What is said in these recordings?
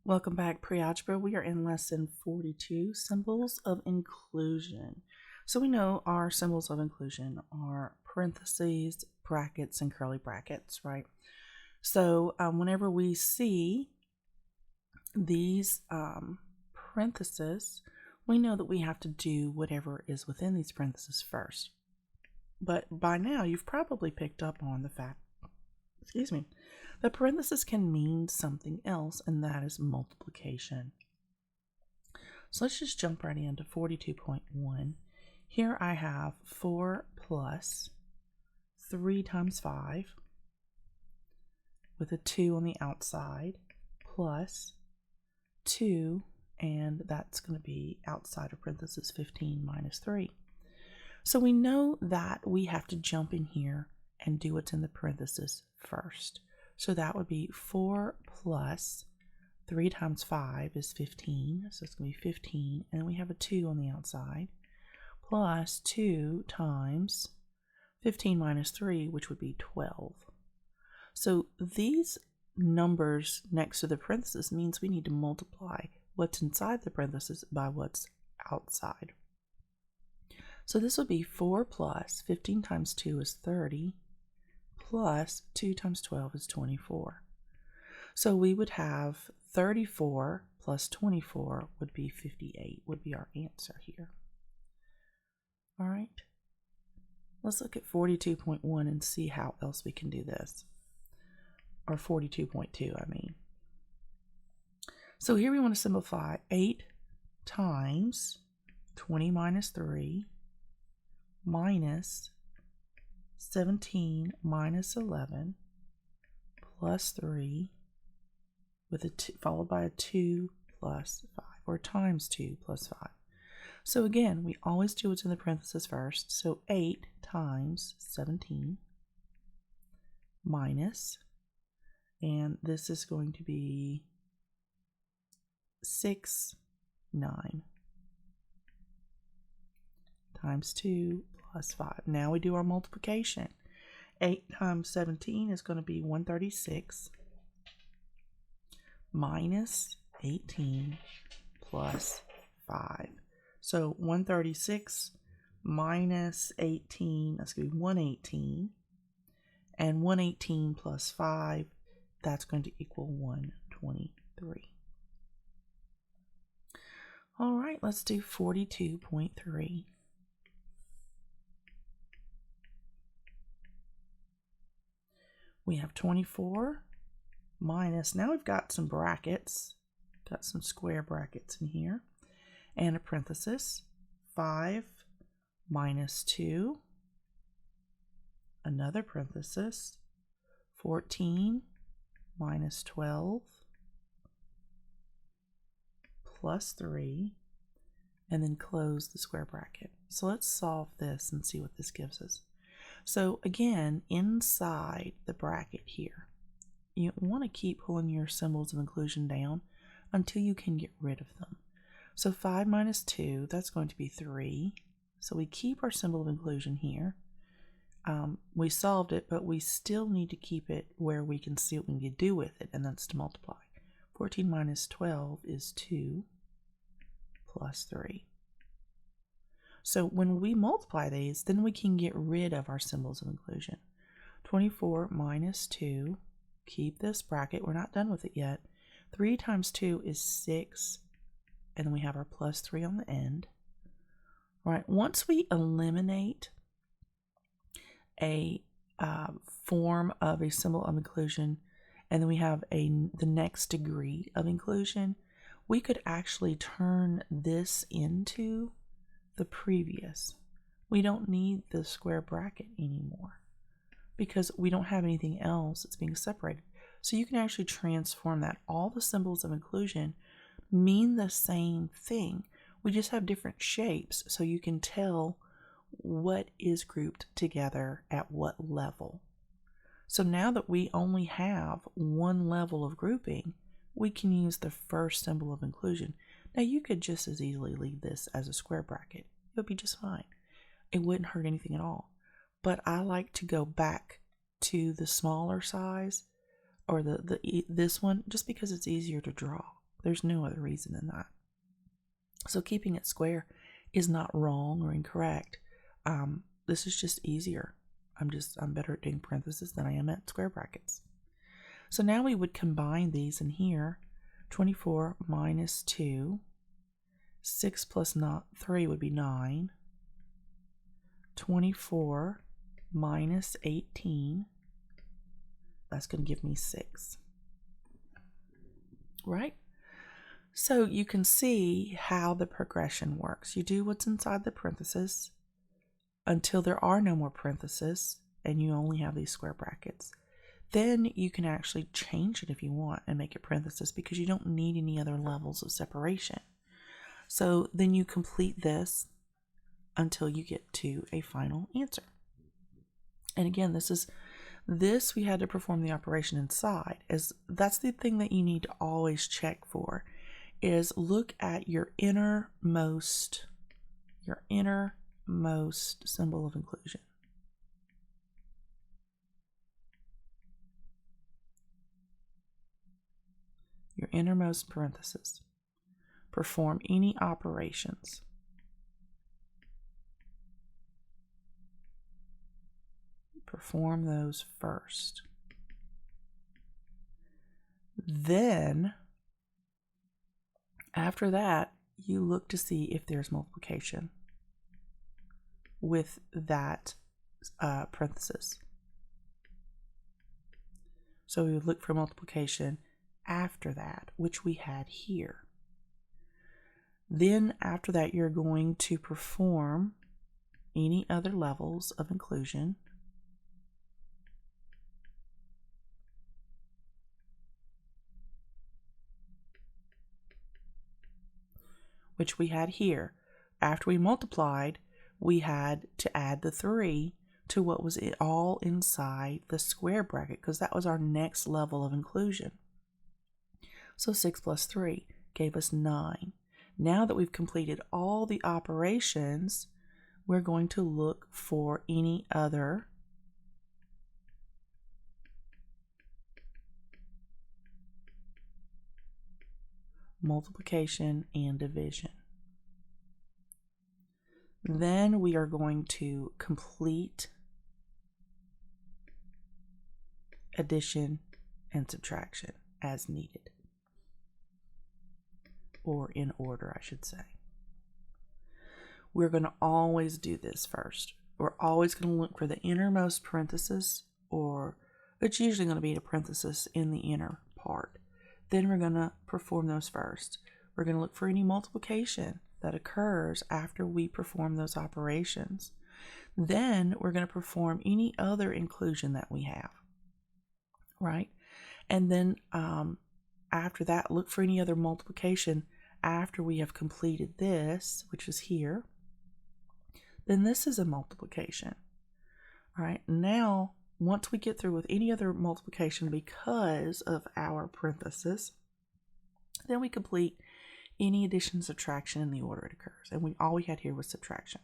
Welcome back, pre-algebra. We are in lesson 42, symbols of inclusion. So we know our symbols of inclusion are parentheses, brackets, and curly brackets, right? So whenever we see these parentheses, we know that we have to do whatever is within these parentheses first. But by now, you've probably picked up on the fact, the parenthesis can mean something else, and that is multiplication. So let's just jump right into 42.1. Here I have 4 plus 3 times 5 with a 2 on the outside plus 2, and that's going to be outside of parenthesis 15 minus 3. So we know that we have to jump in here and do what's in the parenthesis first. So that would be 4 plus 3 times 5 is 15. So it's going to be 15. And then we have a 2 on the outside. Plus 2 times 15 minus 3, which would be 12. So these numbers next to the parenthesis means we need to multiply what's inside the parenthesis by what's outside. So this would be 4 plus 15 times 2 is 30. Plus 2 times 12 is 24. So we would have 34 plus 24 would be 58, would be our answer here. All right. Let's look at 42.1 and see how else we can do this. Or 42.2, I mean. So here we want to simplify 8 times 20 minus 3 minus 17 minus 11 plus 3 with a 2, followed by a 2 plus 5, or times 2 plus 5. So again, we always do what's in the parenthesis first. So 8 times 17 minus, and this is going to be 6, 9 times 2 plus 5. Now we do our multiplication. 8 times 17 is going to be 136 minus 18 plus 5. So 136 minus 18, that's going to be 118. And 118 plus 5, that's going to equal 123. All right, let's do 42.3. We have 24 minus, now we've got some brackets, got some square brackets in here, and a parenthesis, 5 minus 2, another parenthesis, 14 minus 12, plus 3, and then close the square bracket. So let's solve this and see what this gives us. So again, inside the bracket here, you want to keep pulling your symbols of inclusion down until you can get rid of them. So 5 minus 2, that's going to be 3. So we keep our symbol of inclusion here. We solved it, but we still need to keep it where we can see what we can do with it, and that's to multiply. 14 minus 12 is 2 plus 3. So when we multiply these, then we can get rid of our symbols of inclusion. 24 minus 2, keep this bracket, we're not done with it yet. 3 times 2 is 6, and then we have our plus 3 on the end. All right, once we eliminate a form of a symbol of inclusion, and then we have the next degree of inclusion, we could actually turn this into the previous. We don't need the square bracket anymore because we don't have anything else that's being separated. So you can actually transform that. All the symbols of inclusion mean the same thing. We just have different shapes so you can tell what is grouped together at what level. So now that we only have one level of grouping, we can use the first symbol of inclusion. Now you could just as easily leave this as a square bracket. It would be just fine. It wouldn't hurt anything at all. But I like to go back to the smaller size or this one just because it's easier to draw. There's no other reason than that. So keeping it square is not wrong or incorrect. This is just easier. I'm better at doing parentheses than I am at square brackets. So now we would combine these in here. 24 minus 2. 6 plus 3 would be 9. 24 minus 18. That's going to give me 6. Right? So you can see how the progression works. You do what's inside the parentheses until there are no more parentheses and you only have these square brackets. Then you can actually change it if you want and make it parentheses because you don't need any other levels of separation. So then you complete this until you get to a final answer. And again, this we had to perform the operation inside. That's the thing that you need to always check for, is look at your innermost symbol of inclusion. Your innermost parenthesis. Perform any operations. Perform those first. Then, after that, you look to see if there's multiplication with that parenthesis. So we would look for multiplication after that, which we had here. Then after that, you're going to perform any other levels of inclusion. Which we had here. After we multiplied, we had to add the 3 to what was all inside the square bracket because that was our next level of inclusion. So 6 plus 3 gave us 9. Now that we've completed all the operations, we're going to look for any other multiplication and division. Then we are going to complete addition and subtraction as needed, or in order, I should say. We're going to always do this first. We're always going to look for the innermost parenthesis, or it's usually going to be a parenthesis in the inner part. Then we're going to perform those first. We're going to look for any multiplication that occurs after we perform those operations. Then we're going to perform any other inclusion that we have, right? And then after that, look for any other multiplication after we have completed this, which is here. Then this is a multiplication. All right, now once we get through with any other multiplication because of our parenthesis, then we complete any addition and subtraction in the order it occurs. And all we had here was subtraction.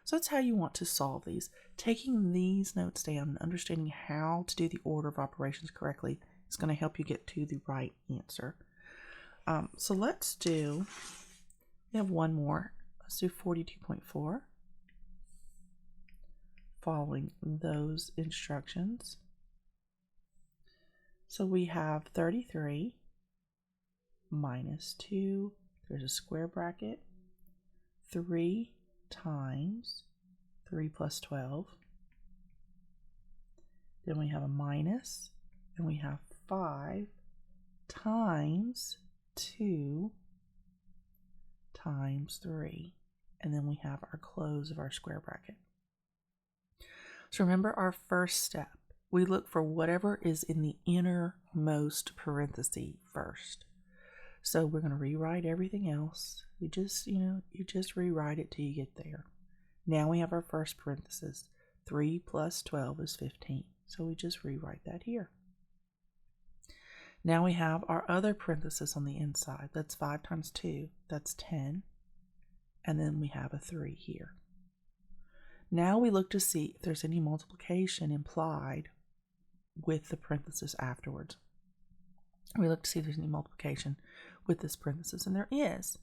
So that's how you want to solve these. Taking these notes down and understanding how to do the order of operations correctly is going to help you get to the right answer. So let's do, we have one more. Let's do 42.4. Following those instructions. So we have 33 minus 2, there's a square bracket, 3 times 3 plus 12. Then we have a minus, and we have 5 times 2 times 3. And then we have our close of our square bracket. So remember our first step. We look for whatever is in the innermost parenthesis first. So we're going to rewrite everything else. You just rewrite it till you get there. Now we have our first parenthesis. 3 plus 12 is 15. So we just rewrite that here. Now we have our other parenthesis on the inside. That's 5 times 2. That's 10. And then we have a 3 here. Now we look to see if there's any multiplication implied with the parenthesis afterwards. We look to see if there's any multiplication with this parenthesis, and there is.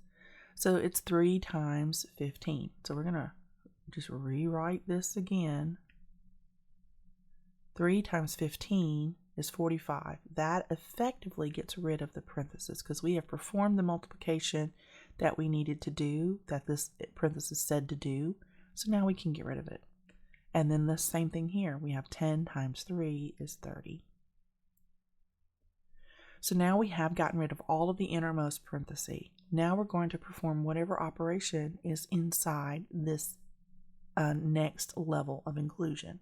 So it's 3 times 15. So we're going to just rewrite this again. 3 times 15 is 45. That effectively gets rid of the parenthesis because we have performed the multiplication that we needed to do, that this parenthesis said to do. So now we can get rid of it. And then the same thing here. We have 10 times 3 is 30. So now we have gotten rid of all of the innermost parenthesis. Now we're going to perform whatever operation is inside this next level of inclusion.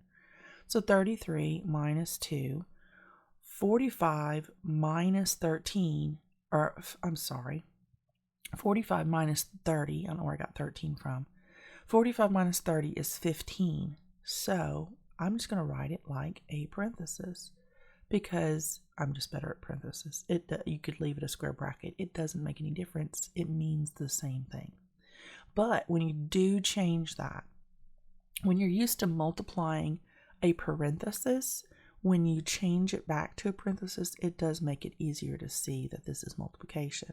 So 33 minus 2, 45 minus 13, or I'm sorry, 45 minus 30, I don't know where I got 13 from. 45 minus 30 is 15. So I'm just going to write it like a parenthesis because I'm just better at parentheses. You could leave it a square bracket. It doesn't make any difference. It means the same thing. But when you do change that, when you're used to multiplying a parenthesis, when you change it back to a parenthesis, it does make it easier to see that this is multiplication.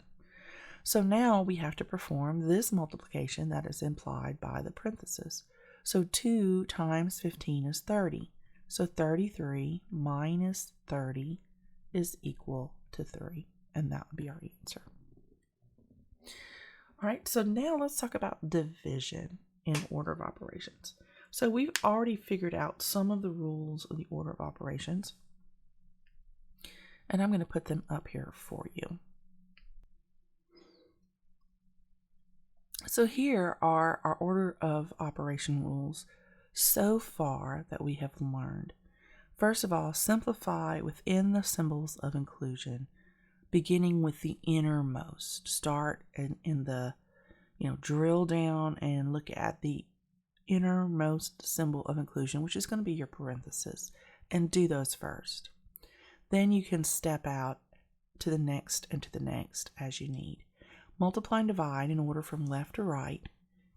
So now we have to perform this multiplication that is implied by the parenthesis. So 2 times 15 is 30. So 33 minus 30 is equal to 3. And that would be our answer. All right, so now let's talk about division in order of operations. So we've already figured out some of the rules of the order of operations. And I'm going to put them up here for you. So here are our order of operation rules so far that we have learned. First of all, simplify within the symbols of inclusion, beginning with the innermost. Start in the, drill down and look at the innermost symbol of inclusion, which is going to be your parenthesis, and do those first. Then you can step out to the next and to the next as you need. Multiply and divide in order from left to right,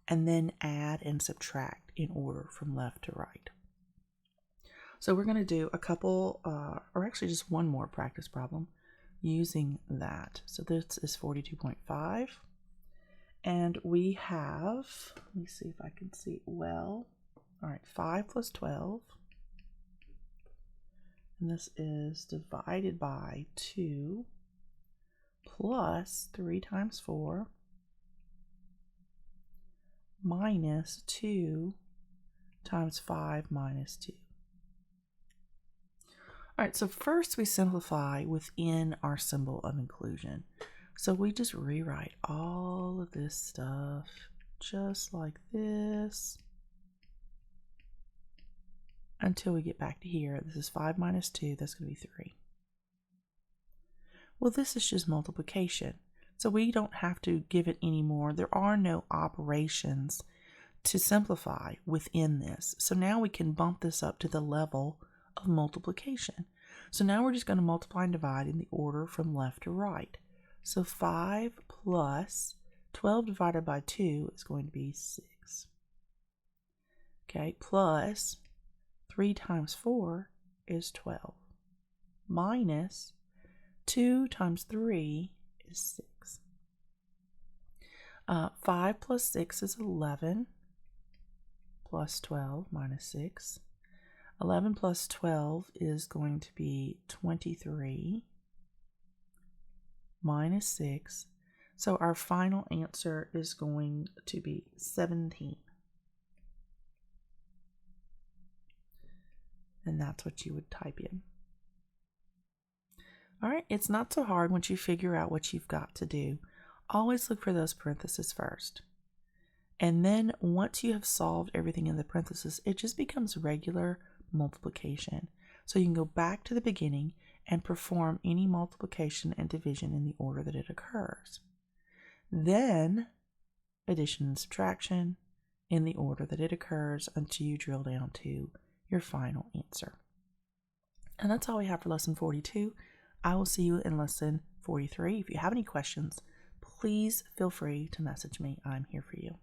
and then add and subtract in order from left to right. So we're going to do a couple, or actually just one more practice problem using that. So this is 42.5. And we have, let me see if I can see it well. All right, 5 plus 12. And this is divided by 2 plus 3 times 4 minus 2 times 5 minus 2. All right, so first we simplify within our symbol of inclusion. So we just rewrite all of this stuff just like this until we get back to here. This is 5 minus 2, that's going to be 3. Well, this is just multiplication, so we don't have to give it any more. There are no operations to simplify within this. So now we can bump this up to the level of multiplication. So now we're just going to multiply and divide in the order from left to right. So 5 plus 12 divided by 2 is going to be 6. Okay, plus 3 times 4 is 12. Minus 2 times 3 is 6. 5 plus 6 is 11. Plus 12 minus 6. 11 plus 12 is going to be 23. Minus 6. So our final answer is going to be 17. And that's what you would type in. All right, it's not so hard once you figure out what you've got to do. Always look for those parentheses first. And then once you have solved everything in the parentheses, it just becomes regular multiplication. So you can go back to the beginning and perform any multiplication and division in the order that it occurs. Then addition and subtraction in the order that it occurs until you drill down to your final answer. And that's all we have for lesson 42. I will see you in lesson 43. If you have any questions, please feel free to message me. I'm here for you.